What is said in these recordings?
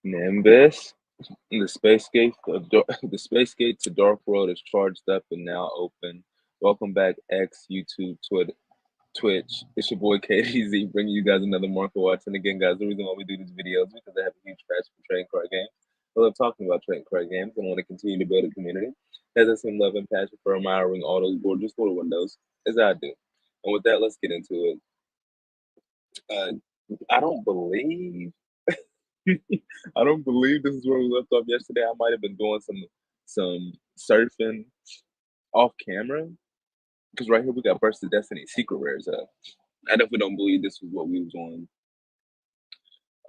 Nimbus. The space gate of the space gate to Dark World is charged up and now open. Welcome back, X, YouTube, Twitch. It's your boy KDZ bringing you guys another Market Watch. And again, guys, the reason why we do these videos is because I have a huge passion for trading card games. I love talking about trading card games and I want to continue to build a community that has the same love and passion for admiring all those gorgeous little windows as I do. And with that, let's get into it. I don't believe I don't believe this is where we left off yesterday. I might have been doing some surfing off camera because right here we got Burst of Destiny secret rares up. I definitely don't believe this was what we was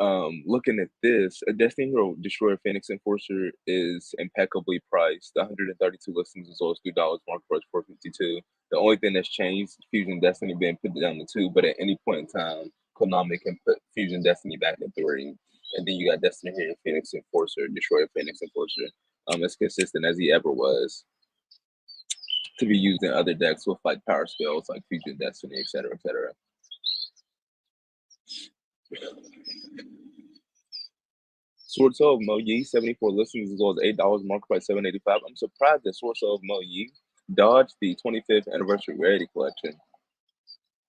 on. Looking at this, a Destiny Hero Destroyer Phoenix Enforcer is impeccably priced. 132 listings as well as $2 market price 452. The only thing that's changed, Fusion Destiny being put down to 2, but at any point in time, Konami can put Fusion Destiny back at 3. And then you got Destiny Hero Phoenix Enforcer, Destroyer Phoenix Enforcer. As consistent as he ever was, to be used in other decks with like power spells like Fusion Destiny, etc., etc. Sword Soul of Mo Yi, 74 listings as well as $8, market price $7.85. I'm surprised that Sword Soul of Mo Yi dodged the 25th anniversary rarity collection,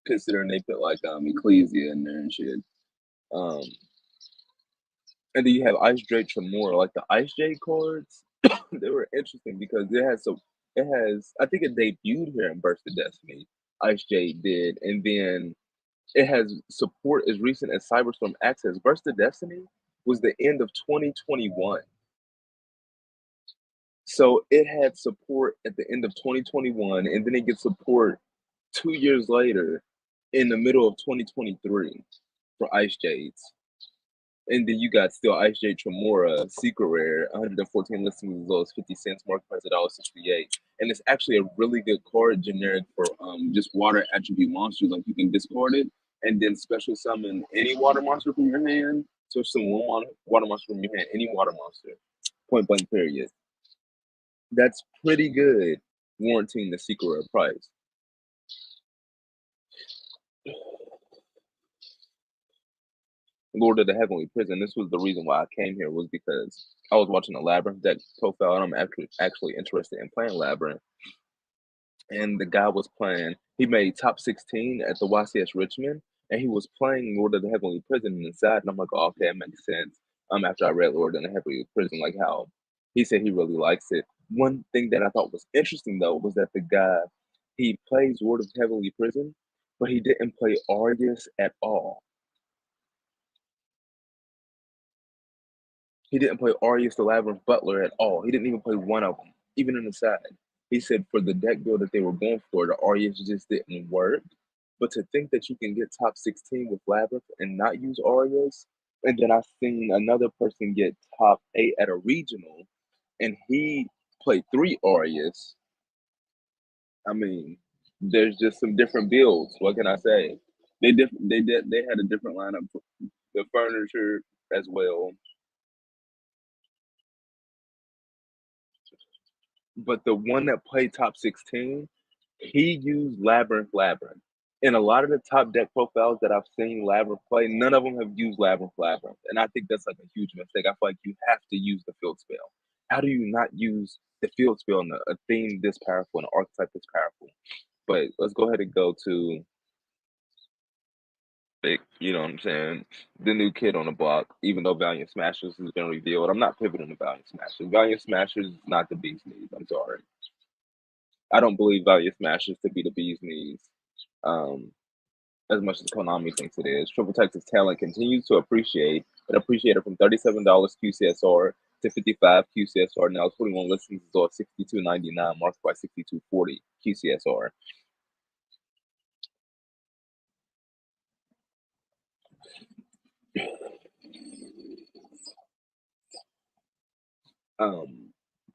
considering they put like Ecclesia in there and shit. And then you have Ice Jade Tremor, like the Ice Jade cards. They were interesting because I think it debuted here in Burst of Destiny. Ice Jade did, and then it has support as recent as Cyberstorm Access. Burst of Destiny was the end of 2021. So it had support at the end of 2021, and then it gets support 2 years later in the middle of 2023 for Ice Jades. And then you got still Ice Jade Tremora, Secret Rare, 114 listings as low as 50 cents, market price $1.68. And it's actually a really good card, generic for just water attribute monsters. Like you can discard it and then special summon any water monster from your hand. So some water monster from your hand, any water monster. Point blank period. That's pretty good, warranting the Secret Rare price. Lord of the Heavenly Prison. This was the reason why I came here, was because I was watching a Labyrinth deck profile, and I'm actually interested in playing Labyrinth. And the guy was playing. He made top 16 at the YCS Richmond, and he was playing Lord of the Heavenly Prison inside. And I'm like, oh, okay, it makes sense. After I read Lord of the Heavenly Prison, like how he said he really likes it. One thing that I thought was interesting though was that the guy, he plays Lord of the Heavenly Prison, but he didn't play Argus at all. He didn't play Arius the Labyrinth Butler at all. He didn't even play one of them, even in the side. He said for the deck build that they were going for, the Arius just didn't work. But to think that you can get top 16 with Labyrinth and not use Arius, and then I've seen another person get top 8 at a regional, and he played 3 Arius. I mean, there's just some different builds. What can I say? They had a different lineup, the furniture as well. But the one that played top 16, he used Labyrinth. And a lot of the top deck profiles that I've seen Labyrinth play, none of them have used Labyrinth. And I think that's like a huge mistake. I feel like you have to use the field spell. How do you not use the field spell in a theme this powerful, an archetype this powerful? But let's go ahead and go to, you know what I'm saying, the new kid on the block. Even though Valiant Smashers has been revealed, I'm not pivoting to Valiant Smashers. Valiant Smashers is not the bee's knees. I'm sorry. I don't believe Valiant Smashers to be the bee's knees, as much as Konami thinks it is. Triple Texas talent continues to appreciate. It appreciated from $37 QCSR to 55 QCSR. Now 21 listings is all $62.99, marked by $62.40 QCSR.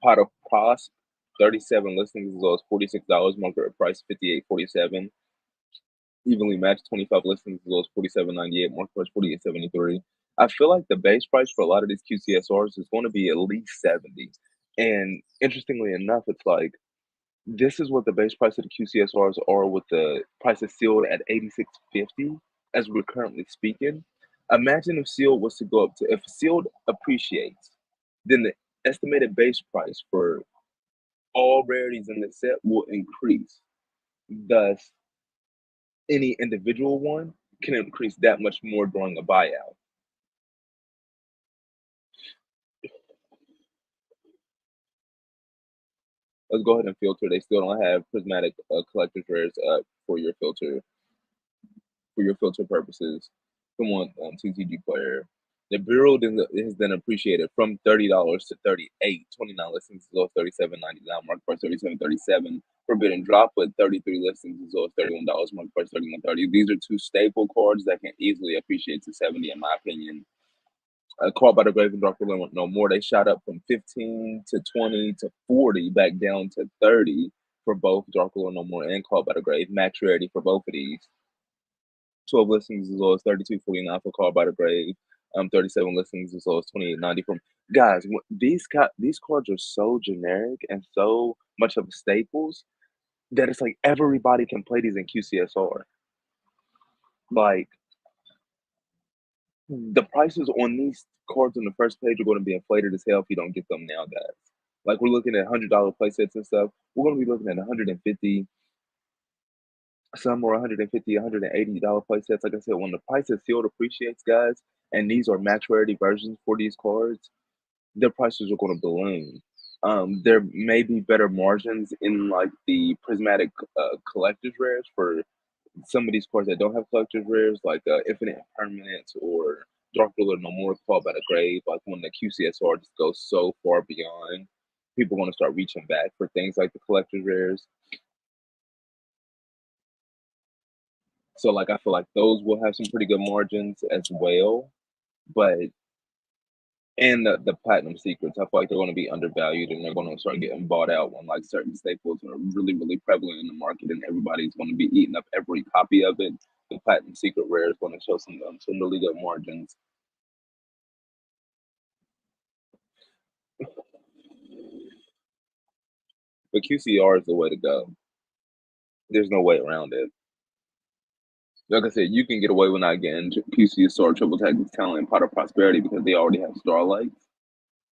Pot of Pros, 37 listings as low as $46, market price $58.47. Evenly matched, 25 listings as low as $47.98, market price $48.73. I feel like the base price for a lot of these QCSRs is going to be at least 70. And interestingly enough, it's like this is what the base price of the QCSRs are, with the prices sealed at $86.50 as we're currently speaking. Imagine if sealed was to go up to if sealed appreciates, then the estimated base price for all rarities in the set will increase. Thus, any individual one can increase that much more during a buyout. Let's go ahead and filter. They still don't have prismatic collector's rares up for your filter purposes. Come on, TCG player. The bureau has then appreciated from $30 to 38, 29 listings as low as 37.99, market price 37.37. Forbidden drop with 33 listings as low as $31, market price 31.30. These are two staple cards that can easily appreciate to 70, in my opinion. Caught by the Grave and Dark Ruler no more. They shot up from 15 to 20 to 40, back down to 30 for both Dark Ruler no more and Caught by the Grave. Max rarity for both of these. 12 listings as low as 32.49 for Caught by the Grave. 37 listings as low as 28.90 from guys. These cards are so generic and so much of staples that it's like everybody can play these in QCSR. Like the prices on these cards on the first page are going to be inflated as hell if you don't get them now, guys. Like we're looking at $100 play sets and stuff. We're going to be looking at 150, some are 150, $180 play sets. Like I said, when the price of sealed appreciates, guys, and these are max rarity versions for these cards, their prices are going to balloon. There may be better margins in like the prismatic collector's rares for some of these cards that don't have collector's rares, like Infinite Impermanence or Dark Ruler No More, Called by the Grave. Like when the QCSR just goes so far beyond, people want to start reaching back for things like the collector's rares. So like I feel like those will have some pretty good margins as well. But and the platinum secrets, I feel like they're going to be undervalued and they're going to start getting bought out when like certain staples are really, really prevalent in the market and everybody's going to be eating up every copy of it. The platinum secret rare is going to show some really good margins. But QCR is the way to go. There's no way around it. Like I said, you can get away with not getting QCSR Triple Tactics Talent and Pot of Prosperity because they already have Starlight.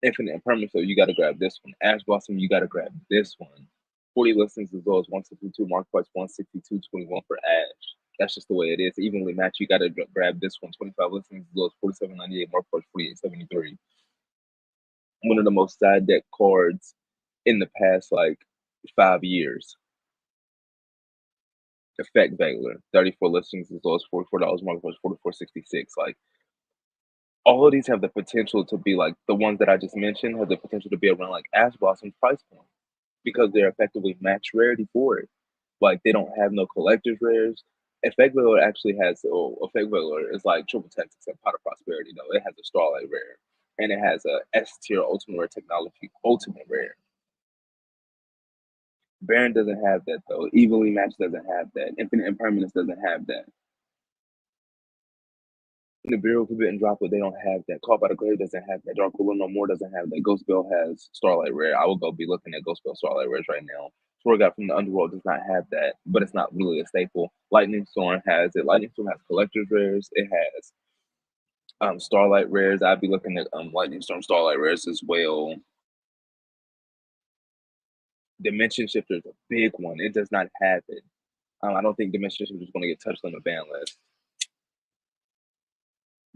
Infinite Impermanence, so you got to grab this one. Ash Blossom, you got to grab this one. 40 listings as low as 162, market price 162.21 for Ash. That's just the way it is. Evenly matched, you got to grab this one. 25 listings as low as 47.98, market price 48.73. One of the most side deck cards in the past like 5 years. Effect Veiler, 34 listings as low as $44, market price 44.66. Like all of these have the potential to be like the ones that I just mentioned have the potential to be around like Ash Blossom's price point because they're effectively match rarity for it. Like they don't have no collector's rares. Effect Veiler actually has Effect Veiler is like Triple Tactics and Pot of Prosperity though. It has a Starlight rare and it has a S tier ultimate rare technology ultimate rare. Baron doesn't have that though. Evenly Matched doesn't have that. Infinite Impermanence doesn't have that. The Bureau Forbidden Droplet, they don't have that. Caught by the Grave doesn't have that. Dark Ruler No More doesn't have that. Ghost Bell has Starlight Rare. I will go be looking at Ghost Bell Starlight Rares right now. Sword God from the Underworld does not have that, but it's not really a staple. Lightning Storm has it. Lightning Storm has Collector's Rares. It has Starlight Rares. I'd be looking at Lightning Storm Starlight Rares as well. Dimension Shifter is a big one. It does not have it. I don't think Dimension Shifter is going to get touched on the ban list.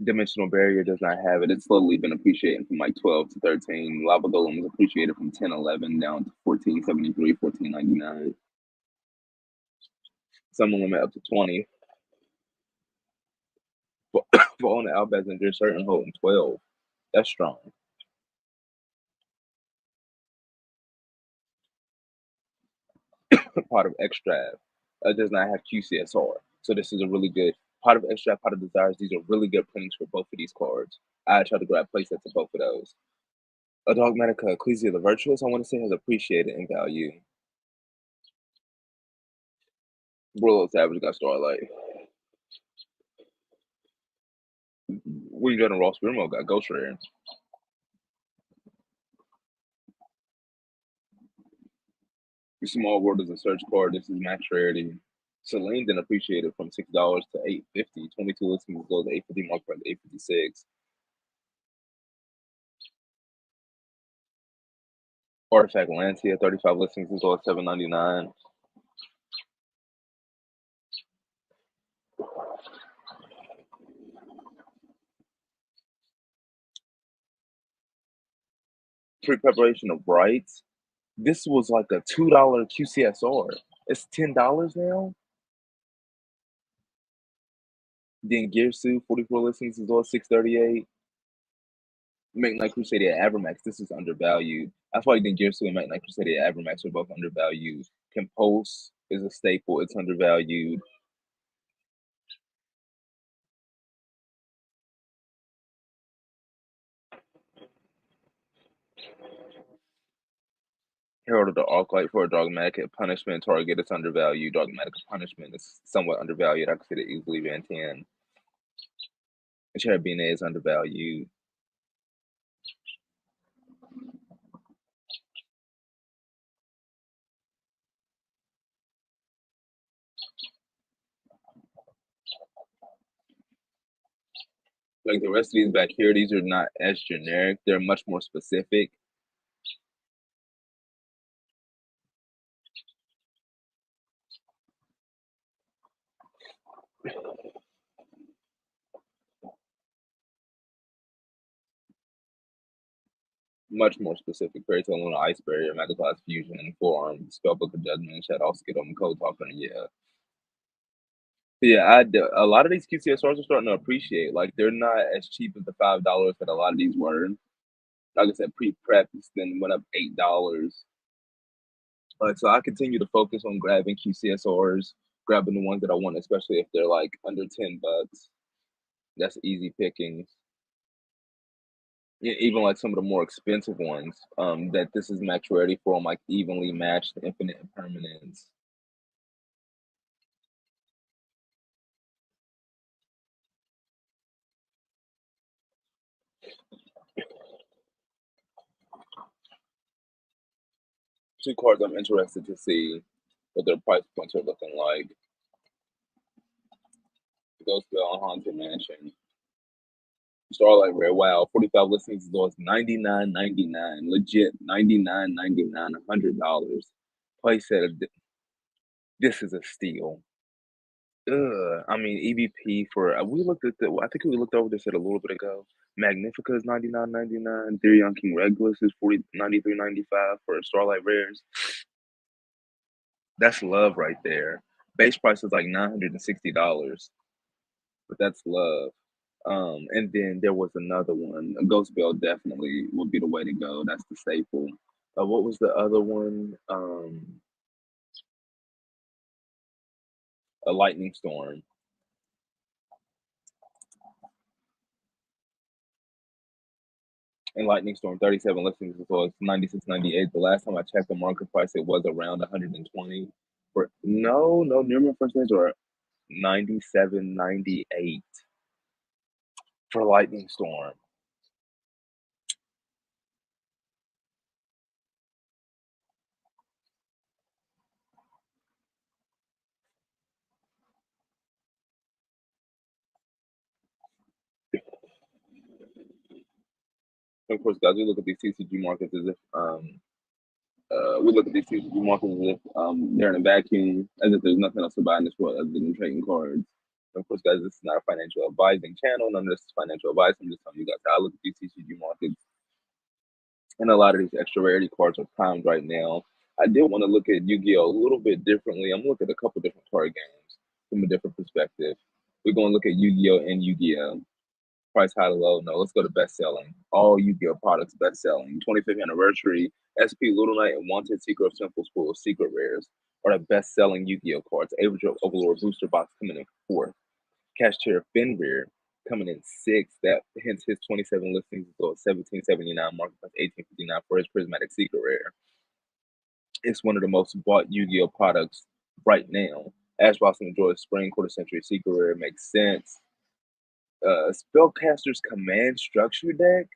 Dimensional Barrier does not have it. It's slowly been appreciating from like 12 to 13. Lava Golem is appreciated from 10.11 down to 14.73, 14.99. Some limit up to 20. For on the Albaz and just certain holding 12. That's strong. Pot of Extract does not have QCSR. So this is a really good Pot of Extract, Pot of Desires. These are really good printings for both of these cards. I try to grab playsets of both of those. A Dogmatica Ecclesia the Virtuous, I want to say, has appreciated in value. Brillo Savage got Starlight. William Jordan Ross Birmo got Ghost Rare. Small World is a search card. This is max rarity. Celine then appreciated from $6 to $8.50, 22 listings as low as 850 market price 856. Artifact Lancia, 35 listings as low as 799. Pre-preparation of rights. This was like a $2 QCSR. It's $10 now. Then Gearsu, 44 listings as low as 638. Make Knight Crusader at Avermax. This is undervalued. That's why I think Gearsu and Make Knight Crusader at Avermax are both undervalued. Compulse is a staple. It's undervalued. Herald of the Arclight for a dogmatic punishment target. It's undervalued. Dogmatic punishment is somewhat undervalued. I could see it easily Van 10. Cherubina is undervalued. Like the rest of these back here, these are not as generic. They're much more specific. Much more specific. Fairy Tale Luna, Ice Barrier, Mega Class Fusion, Forearm, Spellbook of Judgment, Shadow Skittle, and Code Talker. Yeah. Yeah, a lot of these QCSRs are starting to appreciate. Like they're not as cheap as the $5 that a lot of these were. Like I said, pre-prep then went up $8. So I continue to focus on grabbing QCSRs, grabbing the ones that I want, especially if they're like under $10. That's easy pickings. Yeah, even like some of the more expensive ones, that this is max rarity for, like evenly matched infinite impermanence. Two cards I'm interested to see what their price points are looking like. Ghost Bell and Haunted Mansion. Starlight Rare, wow, 45 listings as low as $99.99. Legit, $99.99, $100. Place at this is a steal. I mean, EVP for we looked at the. I think we looked over this a little bit ago. Magnifica is $99.99. Therion King Regulus is $93.95 for Starlight Rares. That's love right there. Base price is like $960, but that's love. And then there was another one. A Ghost Bell definitely would be the way to go. That's the staple. What was the other one? A Lightning Storm. And Lightning Storm, 37 listings as well as 96.98. The last time I checked the market price, it was around 120. For no, Newman first names are 97.98 for Lightning Storm. Of course, guys, we look at these TCG markets as if we look at these TCG markets as if they're in a vacuum, as if there's nothing else to buy in this world other than trading cards. Of course, guys, this is not a financial advising channel. None of this is financial advice. I'm just telling you guys how I look at these TCG markets. And a lot of these extra rarity cards are primed right now. I did want to look at Yu-Gi-Oh! A little bit differently. I'm looking at a couple different card games from a different perspective. We're going to look at Yu-Gi-Oh! And Yu-Gi-Oh! Price high to low. No, let's go to best selling. All Yu-Gi-Oh! Products best selling. 25th anniversary, SP Little Knight and Wanted Secret of Simple Pool of Secret Rares are the best selling Yu-Gi-Oh! Cards. Average Overlord Booster Box coming in fourth. Cashier Fenrir coming in sixth. That hence his 27 listings as well as 1779, market price 1859 for his Prismatic Secret Rare. It's one of the most bought Yu-Gi-Oh! Products right now. Ash Blossom Joy Spring Quarter Century Secret Rare makes sense. Spellcaster's Command Structure Deck.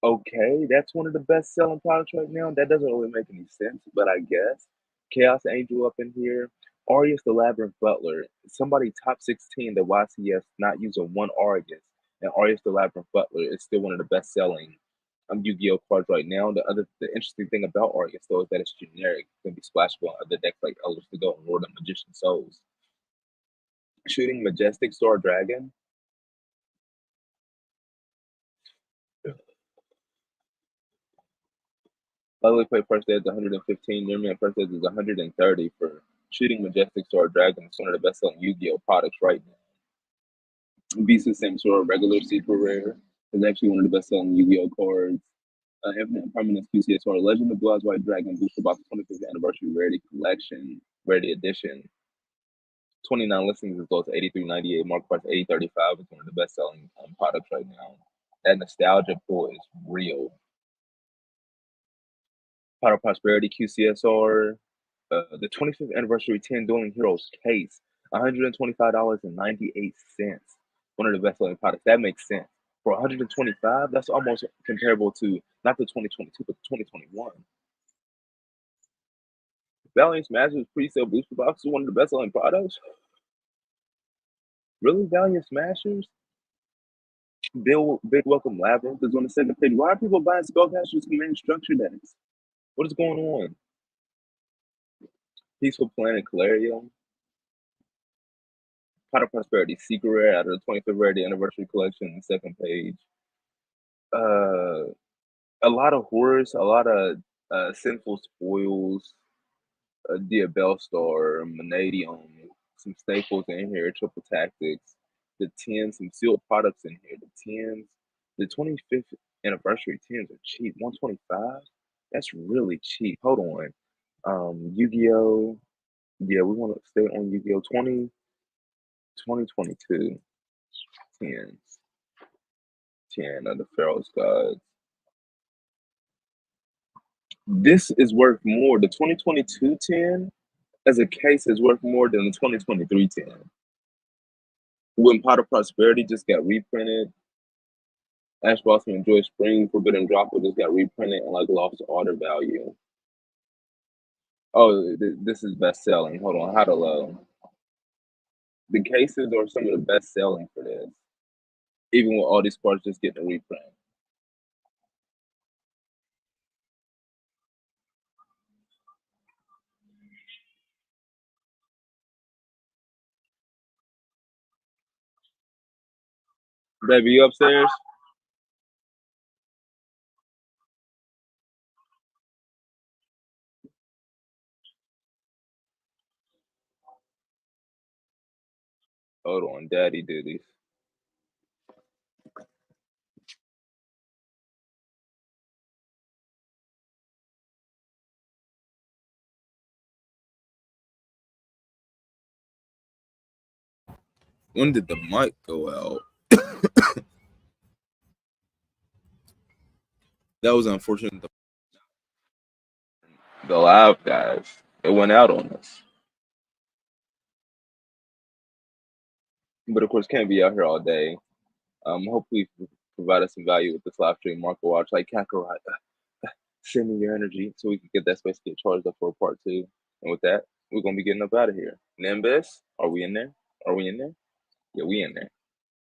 Okay, that's one of the best selling products right now. That doesn't really make any sense, but I guess Chaos Angel up in here. Arius the Labyrinth Butler. Somebody top 16 the YCS not using one Arius, and Arius the Labyrinth Butler is still one of the best selling Yu-Gi-Oh cards right now. The interesting thing about Arius though is that it's generic. It can be splashable on other decks like Elders to Go and Lord of Magician Souls. Shooting Majestic Star Dragon. Ugly play first day is 115. Near me at first day is 130 for Shooting Majestic Star Dragon. It's one of the best selling Yu-Gi-Oh products right now. Beast of Same Sword, regular super rare, is actually one of the best selling Yu-Gi-Oh cards. Infinite Permanence QCSR Legend of Blue Eyes White Dragon Booster Box 25th Anniversary Rarity Collection, Rarity Edition. 29 listings as low as 83.98. Market price 80.35. It's one of the best selling products right now. That nostalgia pull is real. Pot of Prosperity QCSR. The 25th Anniversary 10 Dueling Heroes case. $125.98. One of the best selling products. That makes sense. For 125, that's almost comparable to not the 2022, but the 2021. Valiant Smashers pre-sale booster box is one of the best selling products. Really, Valiant Smashers? Big Welcome Labyrinth is on the second page. Why are people buying Spellcasters Command Structure decks? What is going on? Peaceful Planet Calarium. Pot of Prosperity Secret Rare out of the 25th Rarity Anniversary Collection, the second page. A lot of horrors, a lot of Sinful Spoils, Diabell Star, Manadium, some staples in here, Triple Tactics, the 10, some sealed products in here. The 10s, the 25th Anniversary 10s are cheap. 125? That's really cheap. Hold on. Yu-Gi-Oh! Yeah, we want to stay on Yu-Gi-Oh! 2022 10s. 10 of the Pharaoh's Gods. This is worth more. The 2022 10 as a case is worth more than the 2023 10. When Pot of Prosperity just got reprinted, Ash Blossom and Joy Spring Forbidden Dropper just got reprinted and like lost all their value. Oh, this is best selling. Hold on, how to low. The cases are some of the best selling for this, even with all these cards just getting a reprint. Baby, you upstairs? Hold on, daddy duties. When did the mic go out? That was unfortunate. The live guys, it went out on us. But of course, can't be out here all day. Hopefully, provided some value with this live stream. Marco Watch, like Kakarot, send me your energy so we can get that space get charged up for part two. And with that, we're gonna be getting up out of here. Nimbus, are we in there? Are we in there? Yeah, we in there.